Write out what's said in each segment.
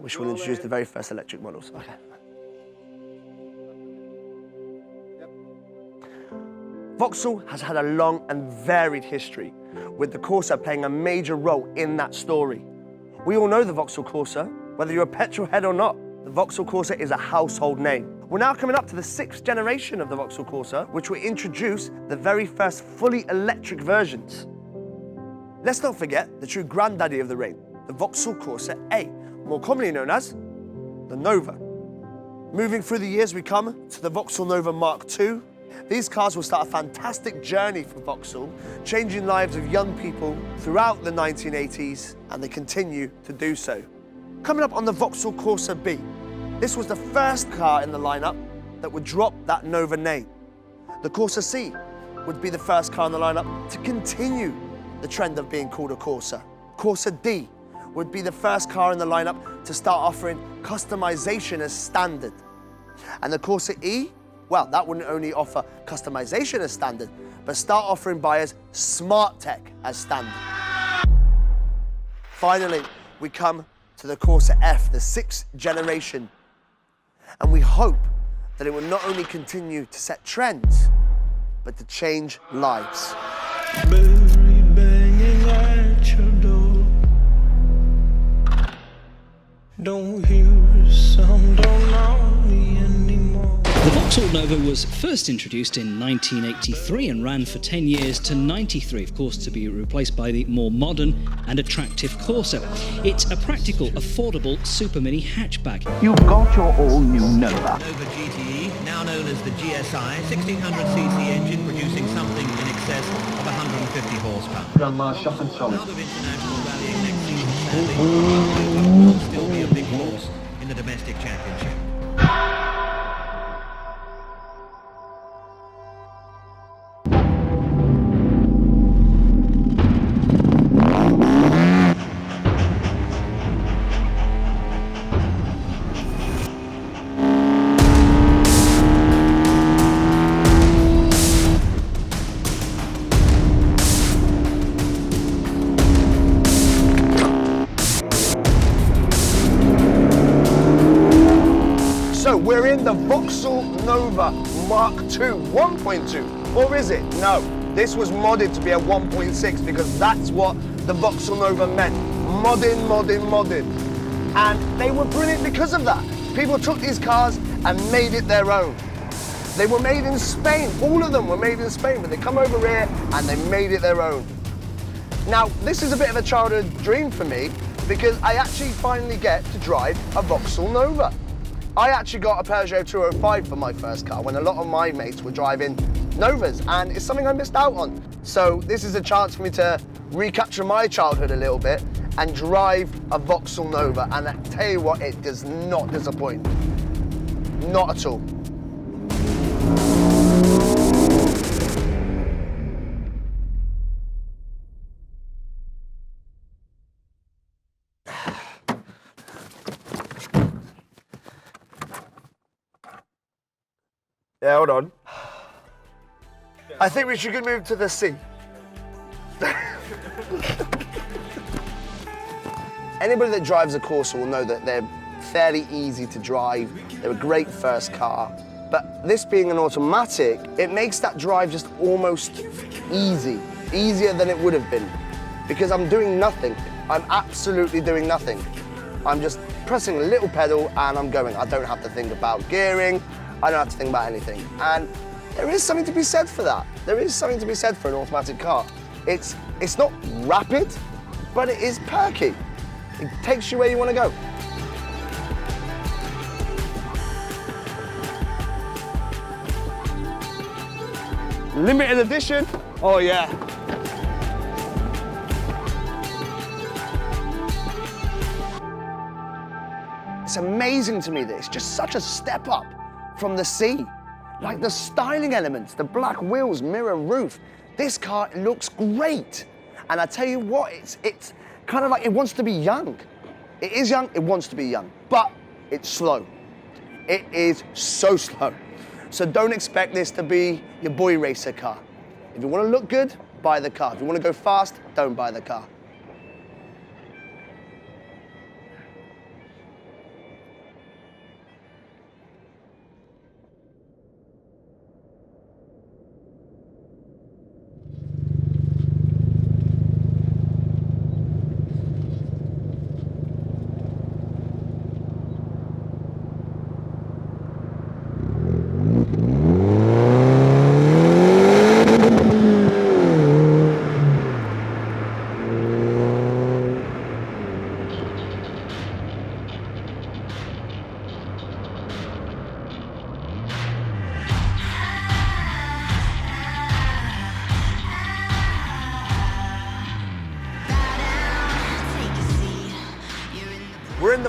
which will introduce the very first electric models. Okay. Vauxhall has had a long and varied history, with the Corsa playing a major role in that story. We all know the Vauxhall Corsa, whether you're a petrol head or not. The Vauxhall Corsa is a household name. We're now coming up to the 6th generation of the Vauxhall Corsa, which will introduce the very first fully electric versions. Let's not forget the true granddaddy of the range, the Vauxhall Corsa A, more commonly known as the Nova. Moving through the years, we come to the Vauxhall Nova Mark II. These cars will start a fantastic journey for Vauxhall, changing lives of young people throughout the 1980s, and they continue to do so. Coming up on the Vauxhall Corsa B, this was the first car in the lineup that would drop that Nova name. The Corsa C would be the first car in the lineup to continue the trend of being called a Corsa. Corsa D would be the first car in the lineup to start offering customization as standard. And the Corsa E, well, that wouldn't only offer customization as standard, but start offering buyers smart tech as standard. Finally, we come to the Corsa F, the 6th generation. And we hope that it will not only continue to set trends, but to change lives. Banging at your door. Don't hear a sound, don't know me anymore. The Vauxhall Nova was first introduced in 1983 and ran for 10 years to 93, of course, to be replaced by the more modern and attractive Corsa. It's a practical, affordable super mini hatchback. You've got your all-new Nova. Nova GTE, now known as the GSI, 1600cc engine producing something in excess of 150 horsepower. Grandma, shot and solid. Out of international rallying next season, sadly, will still be a big force in the domestic championship. So we're in the Vauxhall Nova Mark II 1.2, or is it? No, this was modded to be a 1.6 because that's what the Vauxhall Nova meant. Modded. And they were brilliant because of that. People took these cars and made it their own. They were made in Spain, all of them were made in Spain, but they come over here and they made it their own. Now, this is a bit of a childhood dream for me because I actually finally get to drive a Vauxhall Nova. I actually got a Peugeot 205 for my first car when a lot of my mates were driving Novas, and it's something I missed out on. So this is a chance for me to recapture my childhood a little bit and drive a Vauxhall Nova, and I tell you what, it does not disappoint. Not at all. Yeah, hold on. I think we should move to the C. Anybody that drives a Corsa will know that they're fairly easy to drive. They're a great first car. But this being an automatic, it makes that drive just almost easy. Easier than it would have been. Because I'm doing nothing. I'm absolutely doing nothing. I'm just pressing a little pedal and I'm going. I don't have to think about gearing. I don't have to think about anything. And there is something to be said for that. There is something to be said for an automatic car. It's not rapid, but it is perky. It takes you where you want to go. Limited edition. Oh yeah. It's amazing to me that it's just such a step up from the C. Like the styling elements, the black wheels, mirror roof. This car looks great. And I tell you what, it's kind of like it wants to be young. It is young, it wants to be young, but it's slow. It is so slow. So don't expect this to be your boy racer car. If you want to look good, buy the car. If you want to go fast, don't buy the car.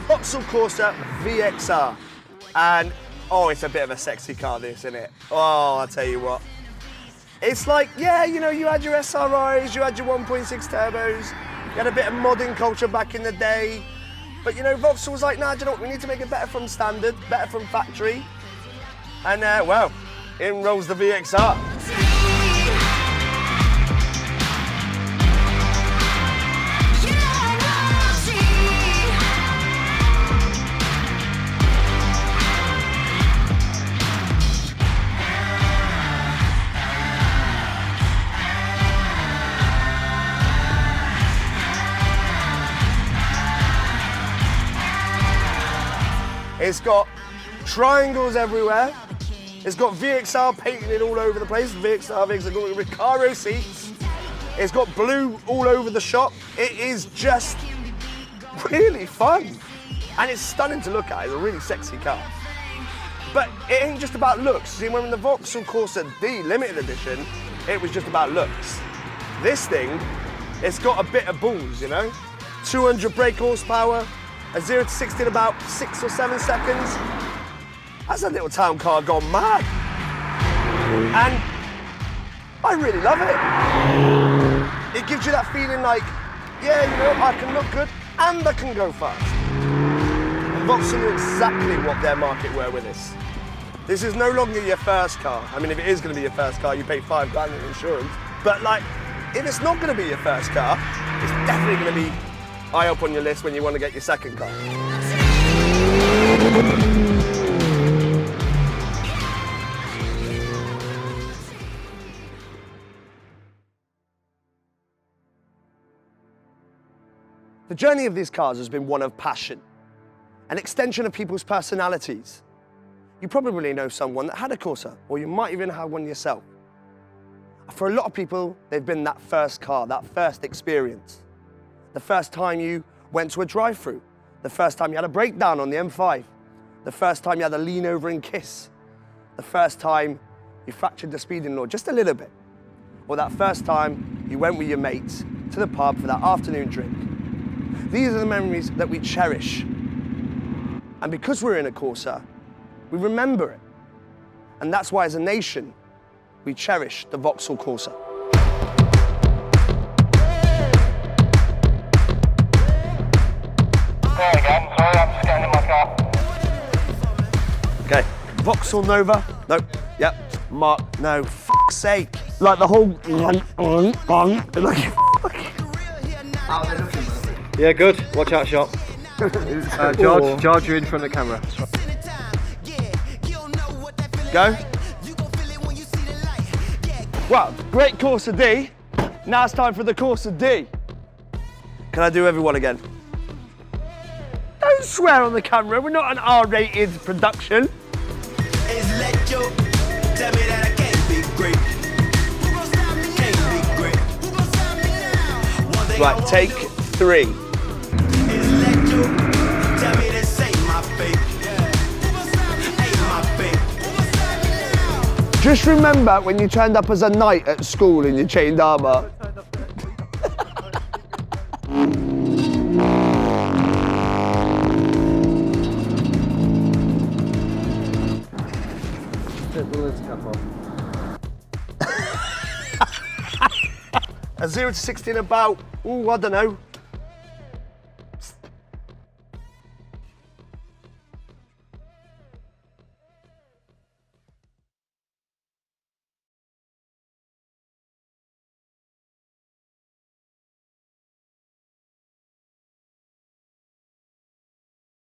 Vauxhall Corsa VXR. And, oh, it's a bit of a sexy car, this, isn't it? Oh, I'll tell you what. It's like, yeah, you know, you had your SRIs, you had your 1.6 turbos, you had a bit of modding culture back in the day. But, you know, Vauxhall was like, nah, do you know what, we need to make it better from standard, better from factory. And, well, in rolls the VXR. It's got triangles everywhere. It's got VXR painted all over the place. VXR, got Recaro seats. It's got blue all over the shop. It is just really fun. And it's stunning to look at. It's a really sexy car. But it ain't just about looks. See, when the Vauxhall Corsa D limited edition, it was just about looks. This thing, it's got a bit of balls, you know? 200 brake horsepower, a 0 to 60 in about 6 or 7 seconds. That's a little town car gone mad. And I really love it. It gives you that feeling like, yeah, you know, I can look good and I can go fast. And Vauxhall knew exactly what their market were with this. This is no longer your first car. I mean, if it is going to be your first car, you pay £5 grand in insurance. But like, if it's not going to be your first car, it's definitely going to be high up on your list when you want to get your second car. The journey of these cars has been one of passion, an extension of people's personalities. You probably know someone that had a Corsa, or you might even have one yourself. For a lot of people, they've been that first car, that first experience. The first time you went to a drive-through, the first time you had a breakdown on the M5, the first time you had a lean over and kiss, the first time you fractured the speeding law just a little bit, or that first time you went with your mates to the pub for that afternoon drink. These are the memories that we cherish. And because we're in a Corsa, we remember it. And that's why as a nation, we cherish the Vauxhall Corsa. There again, sorry, I'm just getting in my car. Okay, Vauxhall Nova. No, yep, Mark, no, fuck's sake. Like the whole like, Yeah, good. Watch out, shot. George, you're in front of the camera. Go. Well, great Corsa D. Now it's time for the Corsa D. Can I do everyone again? Don't swear on the camera, we're not an R-rated production. Right, take 3. Just remember when you turned up as a knight at school in your chained armour. A 0 to 60 in about, ooh, I don't know,